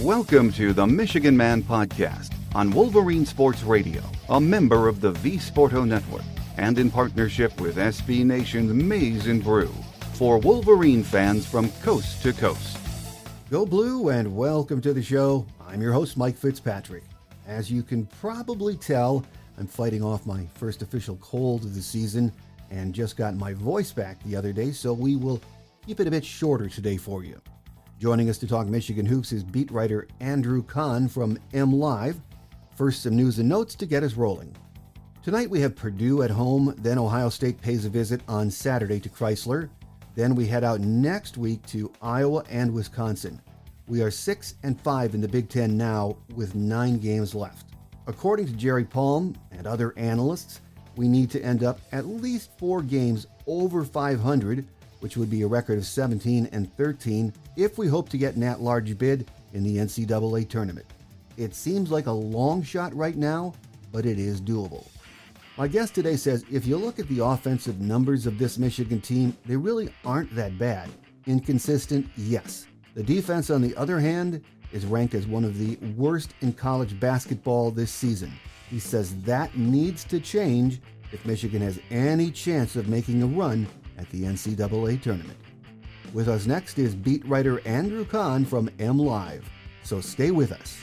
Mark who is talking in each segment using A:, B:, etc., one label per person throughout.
A: Welcome to the Michigan Man Podcast on Wolverine Sports Radio, a member of the V Sporto Network, and in partnership with SB Nation's Maize and Brew, for Wolverine fans from coast to coast.
B: Go Blue and welcome to the show. I'm your host, Mike Fitzpatrick. As you can probably tell, I'm fighting off my first official cold of the season and just got my voice back the other day, so we will keep it a bit shorter today for you. Joining us to talk Michigan hoops is beat writer Andrew Kahn from MLive. First, some news and notes to get us rolling. Tonight we have Purdue at home, then Ohio State pays a visit on Saturday to Chrysler. Then we head out next week to Iowa and Wisconsin. We are 6-5 in the Big Ten now with 9 games left. According to Jerry Palm and other analysts, we need to end up at least 4 games over 500, which would be a record of 17-13 if we hope to get an at-large bid in the NCAA tournament. It seems like a long shot right now, but it is doable. My guest today says if you look at the offensive numbers of this Michigan team, they really aren't that bad. Inconsistent, yes. The defense, on the other hand, is ranked as one of the worst in college basketball this season. He says that needs to change if Michigan has any chance of making a run at the NCAA tournament. With us next is beat writer Andrew Kahn from MLive. So stay with us.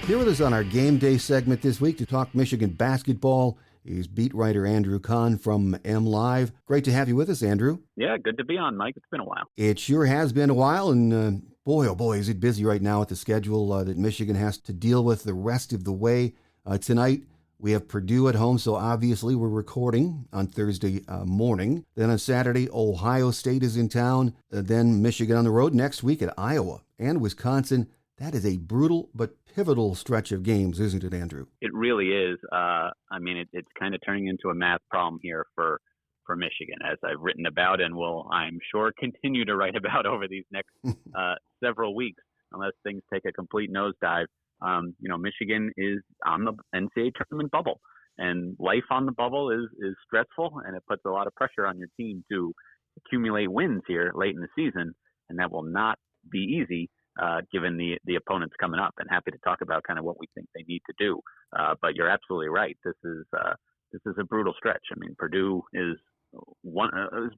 B: Here with us on our game day segment this week to talk Michigan basketball is beat writer Andrew Kahn from MLive. Great to have you with us, Andrew.
C: Yeah, good to be on, Mike. It's been a while.
B: It sure has been a while, and boy, oh boy, is it busy right now with the schedule that Michigan has to deal with the rest of the way. Tonight, we have Purdue at home, so obviously we're recording on Thursday morning. Then on Saturday, Ohio State is in town. Then Michigan on the road next week at Iowa and Wisconsin. That is a brutal but pivotal stretch of games, isn't it, Andrew?
C: It really is. It's kind of turning into a math problem here for Michigan, as I've written about and will, I'm sure, continue to write about over these next several weeks, unless things take a complete nosedive. Michigan is on the NCAA tournament bubble, and life on the bubble is stressful, and it puts a lot of pressure on your team to accumulate wins here late in the season, and that will not be easy. Given the opponents coming up, and happy to talk about kind of what we think they need to do. But you're absolutely right. This is a brutal stretch. I mean, Purdue has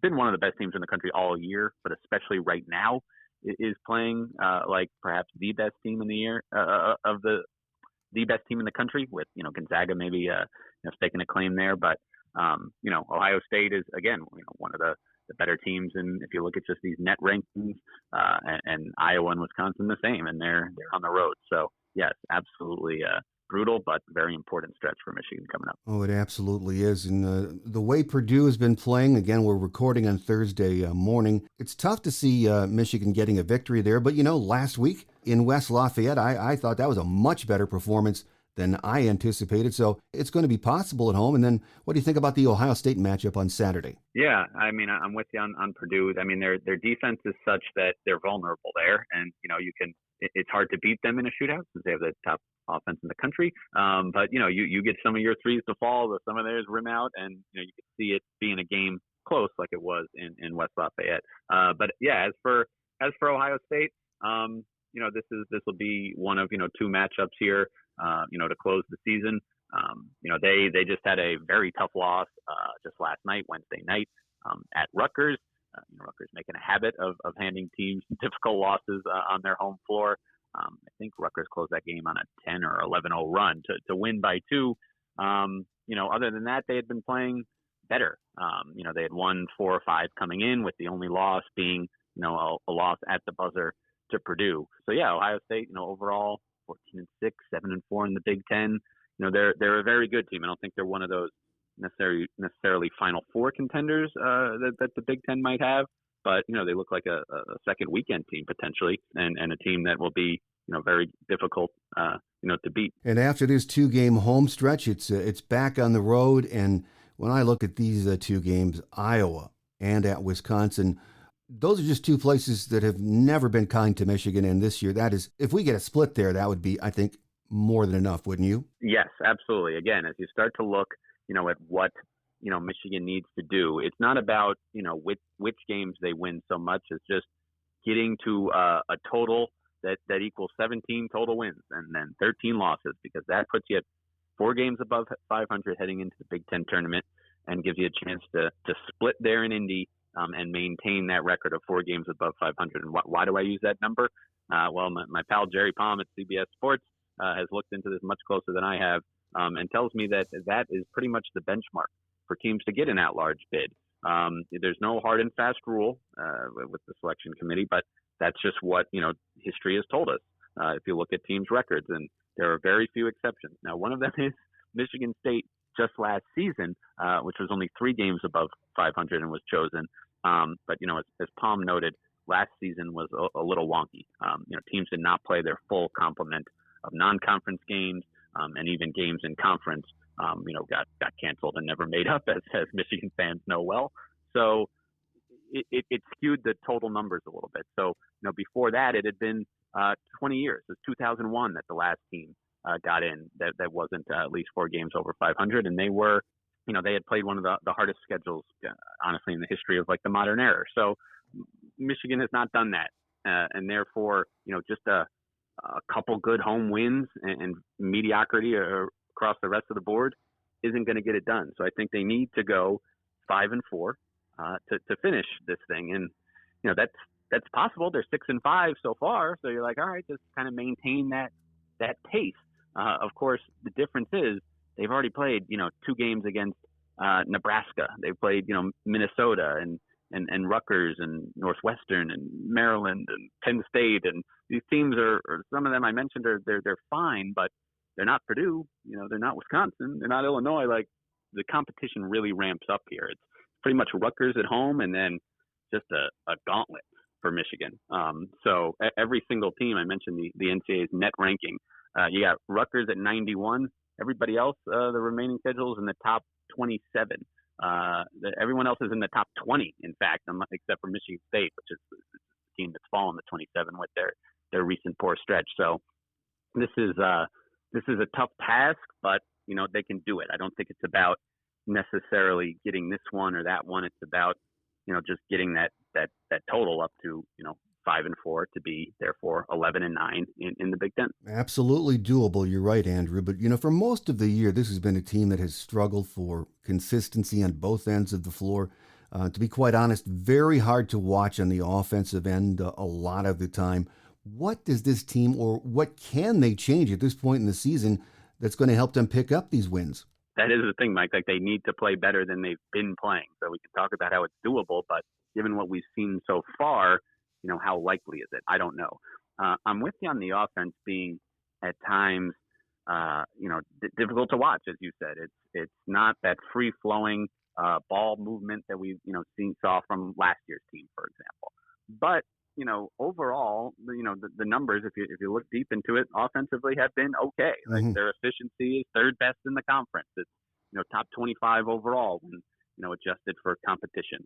C: been one of the best teams in the country all year, but especially right now is playing like perhaps the best team in the year of the best team in the country. With Gonzaga maybe staking a claim there, but Ohio State is again one of the better teams, and if you look at just these net rankings, and Iowa and Wisconsin the same, and they're on the road. So yes, absolutely brutal, but very important stretch for Michigan coming up.
B: Oh, it absolutely is. And the way Purdue has been playing, again, we're recording on Thursday morning. It's tough to see Michigan getting a victory there, but last week in West Lafayette, I thought that was a much better performance than I anticipated. So it's going to be possible at home. And then what do you think about the Ohio State matchup on Saturday?
C: Yeah, I mean, I'm with you on Purdue. I mean, their defense is such that they're vulnerable there. And, it's hard to beat them in a shootout since they have the top offense in the country. But, you get some of your threes to fall, some of theirs rim out, and, you can see it being a game close like it was in West Lafayette. But yeah, as for Ohio State, this will be one of, 2 matchups here. To close the season. They just had a very tough loss just last night, Wednesday night, at Rutgers. Rutgers making a habit of handing teams difficult losses on their home floor. I think Rutgers closed that game on a 10 or 11-0 run to win by 2. Other than that, they had been playing better. They had won 4 or 5 coming in, with the only loss being, a loss at the buzzer to Purdue. So yeah, Ohio State, overall 14-6, 7-4 in the Big Ten. They're a very good team. I don't think they're one of those necessarily Final Four contenders that the Big Ten might have, but they look like a second weekend team potentially, and a team that will be very difficult to beat.
B: And after this 2-game home stretch, it's back on the road. And when I look at these 2 games, Iowa and at Wisconsin, those are just 2 places that have never been kind to Michigan. And this year, that is, if we get a split there, that would be, I think, more than enough, wouldn't you?
C: Yes, absolutely. Again, as you start to look, at what Michigan needs to do. It's not about, which games they win so much as just getting to a total that equals 17 total wins and then 13 losses, because that puts you at 4 games above 500 heading into the Big Ten tournament and gives you a chance to split there in Indy and maintain that record of 4 games above 500. And why do I use that number? Well, my pal Jerry Palm at CBS Sports has looked into this much closer than I have and tells me that is pretty much the benchmark for teams to get an at-large bid. There's no hard and fast rule with the selection committee, but that's just what, history has told us. If you look at teams' records, and there are very few exceptions. Now, one of them is Michigan State just last season, which was only 3 games above 500 and was chosen. But, as Palm noted, last season was a little wonky. Teams did not play their full complement of non-conference games, and even games in conference, got canceled and never made up, as Michigan fans know well. So it skewed the total numbers a little bit. So, before that, it had been 20 years. It was 2001 that the last team got in that wasn't at least 4 games over 500. And they were, they had played one of the hardest schedules, honestly, in the history of the modern era. So Michigan has not done that. And therefore, just a couple good home wins and mediocrity across the rest of the board isn't going to get it done. So I think they need to go 5-4 to finish this thing. And, that's possible. They're 6-5 so far. So you're like, all right, just kind of maintain that pace. Of course, the difference is they've already played, 2 games against Nebraska. They've played, Minnesota and Rutgers and Northwestern and Maryland and Penn State. And these teams are some of them I mentioned they're fine, but they're not Purdue. They're not Wisconsin. They're not Illinois. The competition really ramps up here. It's pretty much Rutgers at home and then just a gauntlet for Michigan. So every single team, I mentioned the NCAA's net ranking. You got Rutgers at 91. Everybody else, the remaining schedules in the top 27. Everyone else is in the top 20, in fact, except for Michigan State, which is the team that's fallen to 27 with their recent poor stretch. So this is a tough task, but they can do it. I don't think it's about necessarily getting this one or that one. It's about just getting that total up to 5-4 to be therefore 11-9 in the Big Ten.
B: Absolutely doable. You're right, Andrew. But for most of the year, this has been a team that has struggled for consistency on both ends of the floor. To be quite honest, very hard to watch on the offensive end a lot of the time. What does this team, or what can they change at this point in the season that's going to help them pick up these wins?
C: That is the thing, Mike. They need to play better than they've been playing. So we can talk about how it's doable, but given what we've seen so far, how likely is it? I don't know. I'm with you on the offense being at times, difficult to watch, as you said. It's not that free flowing ball movement that we've saw from last year's team, for example. But overall, the numbers, if you look deep into it, offensively have been okay.
B: Mm-hmm.
C: Their efficiency is 3rd best in the conference. It's top 25 overall when adjusted for competition.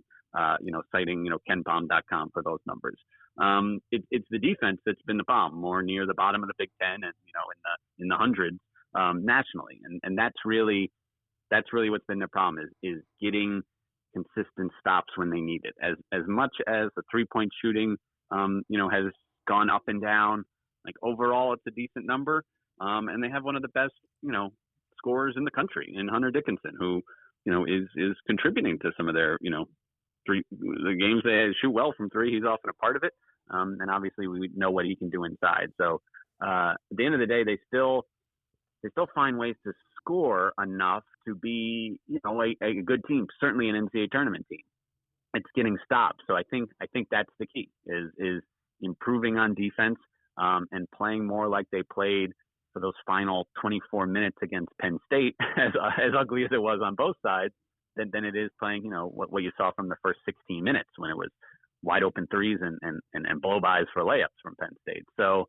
C: Citing KenPom.com for those numbers. It's the defense that's been the problem, more near the bottom of the Big Ten and in the hundreds nationally, and that's really what's been the problem is getting consistent stops when they need it. As much as the 3-point shooting has gone up and down, overall it's a decent number, and they have one of the best scorers in the country in Hunter Dickinson, who is contributing to some of their the games they shoot well from 3. He's often a part of it, and obviously we know what he can do inside. So at the end of the day, they still find ways to score enough to be a good team, certainly an NCAA tournament team. It's getting stopped. So I think that's the key is improving on defense and playing more like they played for those final 24 minutes against Penn State, as ugly as it was on both sides, than it is playing, what you saw from the first 16 minutes when it was wide open threes and blow-bys for layups from Penn State. So,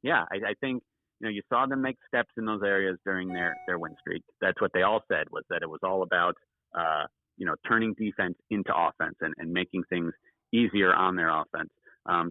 C: yeah, I think, you saw them make steps in those areas during their win streak. That's what they all said, was that it was all about, turning defense into offense and making things easier on their offense.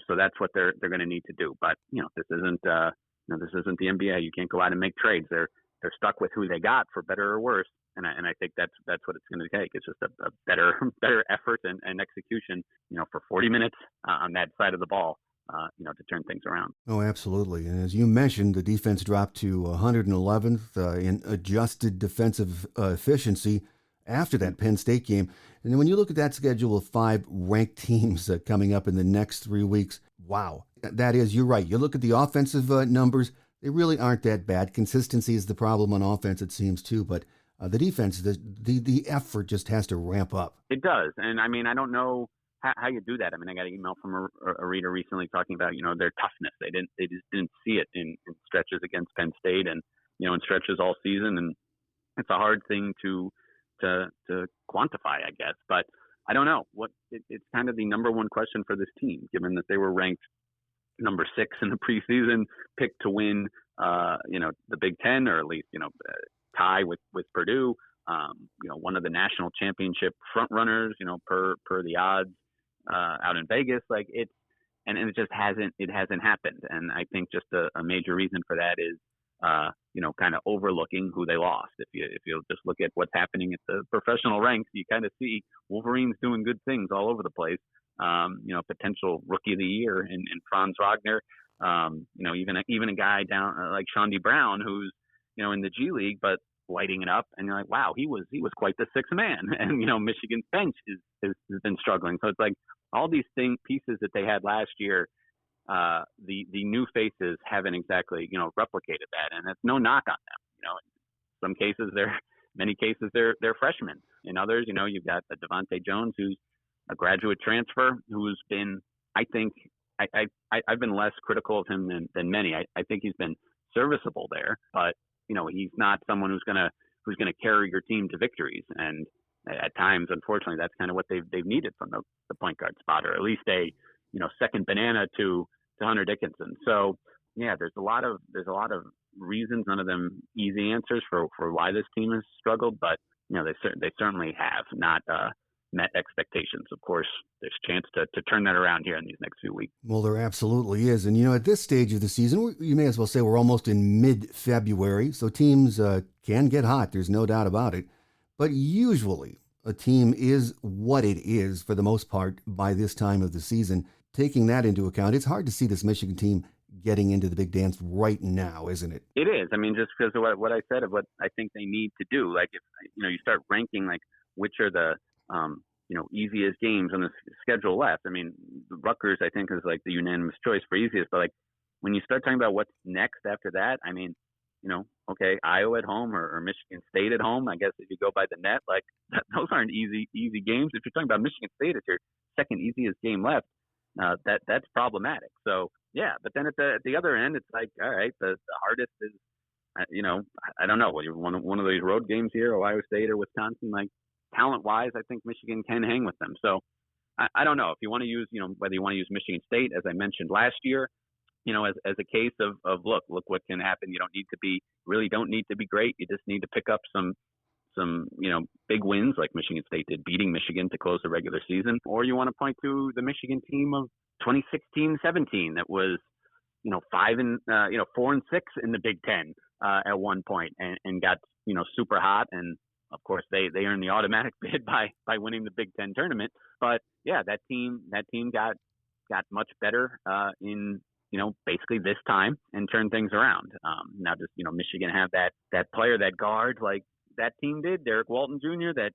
C: So that's what they're going to need to do. But, this isn't the NBA. You can't go out and make trades. They're stuck with who they got, for better or worse. And I think that's what it's going to take. It's just a better effort and execution, for 40 minutes on that side of the ball, to turn things around.
B: Oh, absolutely. And as you mentioned, the defense dropped to 111th in adjusted defensive efficiency after that Penn State game. And when you look at that schedule of 5 ranked teams coming up in the next 3 weeks, wow. That is, you're right. You look at the offensive numbers, they really aren't that bad. Consistency is the problem on offense, it seems, too. But the defense, the effort just has to ramp up.
C: It does. And, I mean, I don't know how you do that. I mean, I got an email from a reader recently talking about, their toughness. They just didn't see it in stretches against Penn State and, in stretches all season. And it's a hard thing to quantify, I guess. But I don't know. It's kind of the number one question for this team, given that they were ranked number 6 in the preseason, picked to win, the Big Ten, or at least, tie with Purdue, one of the national championship front runners, per the odds out in Vegas. Like it just hasn't happened. And I think just a major reason for that is, kind of overlooking who they lost. If you just look at what's happening at the professional ranks, you kind of see Wolverines doing good things all over the place. Potential rookie of the year in Franz Wagner. Even a guy down like Shawnee Brown, who's in the G League, but lighting it up. And you're like, wow, he was quite the sixth man. And Michigan's bench has been struggling. So it's like all these pieces that they had last year. The new faces haven't exactly replicated that, and it's no knock on them. In some cases many cases they're freshmen. In others, you've got a Devontae Jones who's a graduate transfer who's been, I think, I've been less critical of him than many. I think he's been serviceable there, but he's not someone who's gonna carry your team to victories. And at times, unfortunately, that's kind of what they've needed from the point guard spot, or at least a second banana to Hunter Dickinson. So yeah, there's a lot of reasons, none of them easy answers for why this team has struggled, but they certainly have not met expectations. Of course, there's a chance to turn that around here in these next few weeks.
B: Well, there absolutely is. And, at this stage of the season, you may as well say we're almost in mid-February, so teams can get hot. There's no doubt about it. But usually a team is what it is for the most part by this time of the season. Taking that into account, it's hard to see this Michigan team getting into the big dance right now, isn't it?
C: It is. I mean, just because of what I said of what I think they need to do. Like, if you start ranking, like, which are the easiest games on the schedule left. I mean, Rutgers, I think, is like the unanimous choice for easiest. But like when you start talking about what's next after that, I mean, okay, Iowa at home or Michigan State at home. I guess if you go by the net, like those aren't easy games. If you're talking about Michigan State, it's your second easiest game left. That's problematic. So yeah, but then at the other end, it's like, all right, the hardest is, I don't know, one of these road games here, Ohio State or Wisconsin, like talent-wise, I think Michigan can hang with them. So I don't know if you want to use, whether you want to use Michigan State, as I mentioned last year, as a case of look what can happen. You really don't need to be great. You just need to pick up some big wins like Michigan State did, beating Michigan to close the regular season. Or you want to point to the Michigan team of 2016-17 that was 4-6 in the Big Ten at one point and got super hot. And of course they earned the automatic bid by winning the Big Ten tournament. But yeah, that team got much better in basically this time and turn things around. Now just Michigan have that player, that guard, like that team did, Derek Walton Jr., that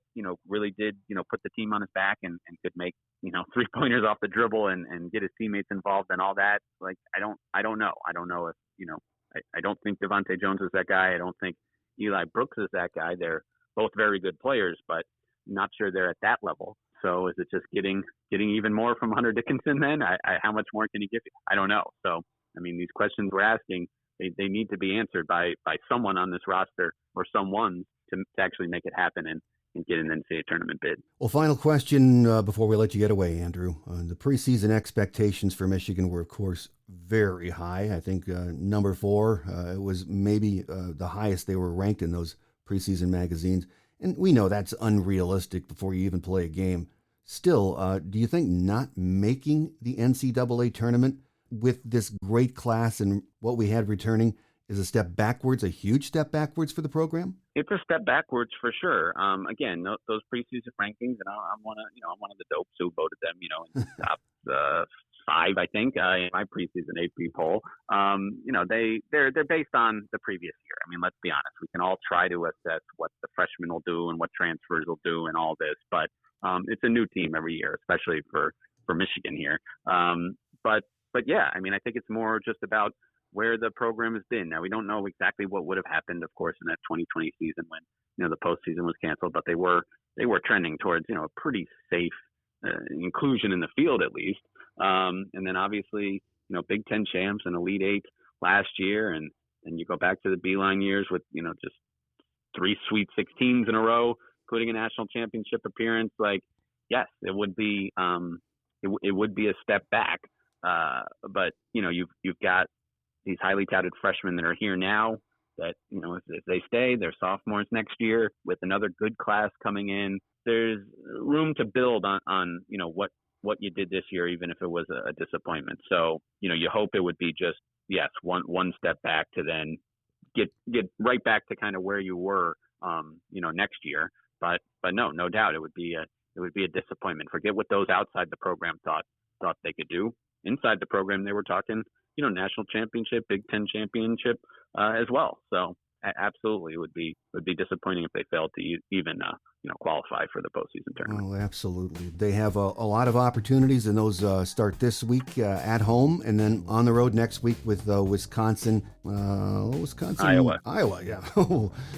C: really did put the team on his back and could make 3-pointers off the dribble and get his teammates involved and all that. Like I don't know if I don't think Devontae Jones is that guy. I don't think Eli Brooks is that guy. They're both very good players, but not sure they're at that level. So is it just getting even more from Hunter Dickinson then? How much more can he give you? I don't know. So, I mean, these questions we're asking, they need to be answered by someone on this roster or someone to actually make it happen and get an NCAA tournament bid.
B: Well, final question before we let you get away, Andrew. The preseason expectations for Michigan were, of course, very high. I think number 4 it was maybe the highest they were ranked in those preseason magazines. And we know that's unrealistic before you even play a game. Still, do you think not making the NCAA tournament with this great class and what we had returning is a step backwards, a huge step backwards for the program?
C: It's a step backwards for sure. Again, those preseason rankings, and I'm one of the dopes who voted them, in the top 5, I think, in my preseason AP poll. They're based on the previous year. I mean, let's be honest. We can all try to assess what the freshmen will do and what transfers will do and all this, but it's a new team every year, especially for Michigan here. But yeah, I mean, I think it's more just about where the program has been. Now, we don't know exactly what would have happened, of course, in that 2020 season when, the postseason was canceled, but they were trending towards, a pretty safe inclusion in the field, at least. And then obviously, Big Ten champs and Elite Eight last year. And you go back to the Beeline years with, just 3 Sweet 16s in a row, including a national championship appearance. Like, yes, it would be a step back. But, you've got these highly touted freshmen that are here now that, if they stay, they're sophomores next year with another good class coming in. There's room to build on what you did this year, even if it was a disappointment. So, you hope it would be just, yes, one step back to then get right back to kind of where you were, next year. But no doubt it would be a disappointment. Forget what those outside the program thought they could do. Inside the program, they were talking, national championship, Big Ten championship as well. So absolutely, it would be disappointing if they failed to even qualify for the postseason tournament.
B: Oh, absolutely. They have a lot of opportunities, and those start this week at home, and then on the road next week with Wisconsin,
C: Iowa,
B: yeah.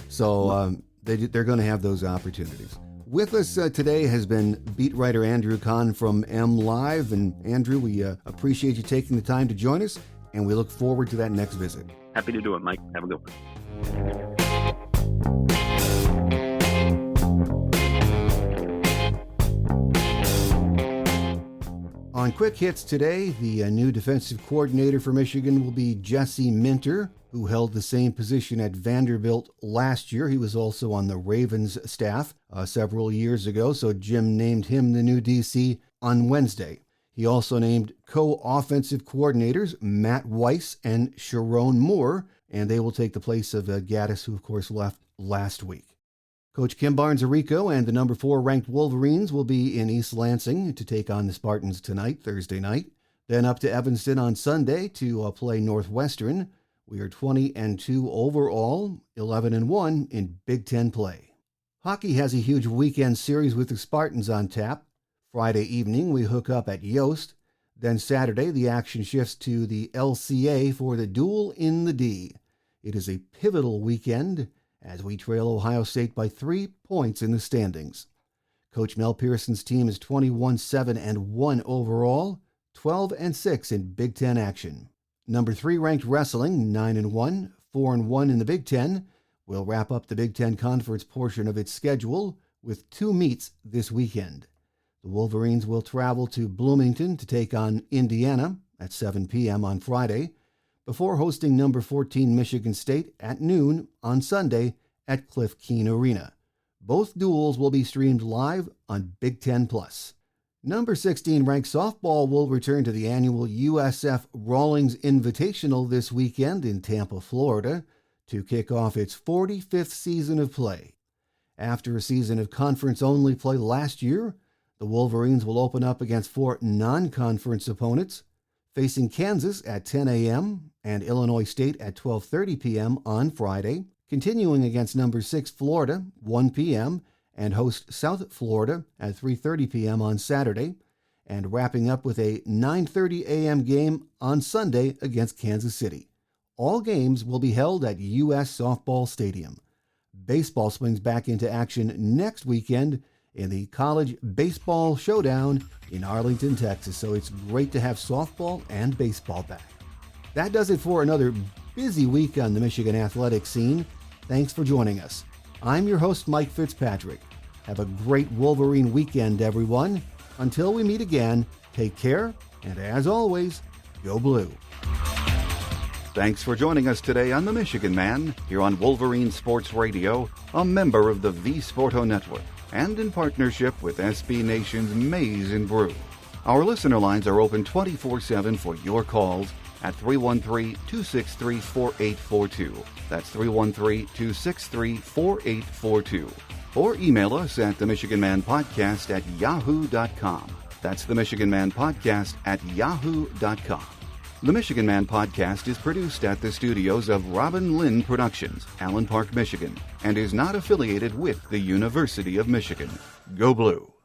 B: So they're going to have those opportunities. With us today has been beat writer Andrew Kahn from MLive. And Andrew, we appreciate you taking the time to join us, and we look forward to that next visit.
C: Happy to do it, Mike. Have a good one.
B: On Quick Hits today, the new defensive coordinator for Michigan will be Jesse Minter, who held the same position at Vanderbilt last year. He was also on the Ravens staff several years ago, so Jim named him the new DC on Wednesday. He also named co-offensive coordinators Matt Weiss and Sharon Moore, and they will take the place of Gaddis, who of course left last week. Coach Kim Barnes-Arico and the number 4 ranked Wolverines will be in East Lansing to take on the Spartans tonight, Thursday night. Then up to Evanston on Sunday to play Northwestern. We are 20-2 overall, 11-1 in Big Ten play. Hockey has a huge weekend series with the Spartans on tap. Friday evening, we hook up at Yost. Then Saturday, the action shifts to the LCA for the Duel in the D. It is a pivotal weekend as we trail Ohio State by 3 points in the standings. Coach Mel Pearson's team is 21-7-1 overall, 12-6 in Big Ten action. Number 3 ranked wrestling, 9-1, 4-1 in the Big Ten, will wrap up the Big Ten Conference portion of its schedule with 2 meets this weekend. The Wolverines will travel to Bloomington to take on Indiana at 7 p.m. on Friday, before hosting number 14 Michigan State at noon on Sunday at Cliff Keen Arena. Both duels will be streamed live on Big Ten+. Number 16 ranked softball will return to the annual USF Rawlings Invitational this weekend in Tampa, Florida, to kick off its 45th season of play. After a season of conference-only play last year, the Wolverines will open up against 4 non-conference opponents, facing Kansas at 10 a.m. and Illinois State at 12:30 p.m. on Friday, continuing against number 6 Florida, 1 p.m., and host South Florida at 3:30 p.m. on Saturday, and wrapping up with a 9:30 a.m. game on Sunday against Kansas City. All games will be held at U.S. Softball Stadium. Baseball swings back into action next weekend in the College Baseball Showdown in Arlington, Texas. So it's great to have softball and baseball back. That does it for another busy week on the Michigan athletics scene. Thanks for joining us. I'm your host, Mike Fitzpatrick. Have a great Wolverine weekend, everyone. Until we meet again, take care, and as always, go blue.
A: Thanks for joining us today on The Michigan Man, here on Wolverine Sports Radio, a member of the V Sporto Network, and in partnership with SB Nation's Maize and Brew. Our listener lines are open 24/7 for your calls at 313-263-4842. That's 313-263-4842. Or email us at themichiganmanpodcast@yahoo.com. That's themichiganmanpodcast@yahoo.com. The Michigan Man Podcast is produced at the studios of Robin Lynn Productions, Allen Park, Michigan, and is not affiliated with the University of Michigan. Go Blue!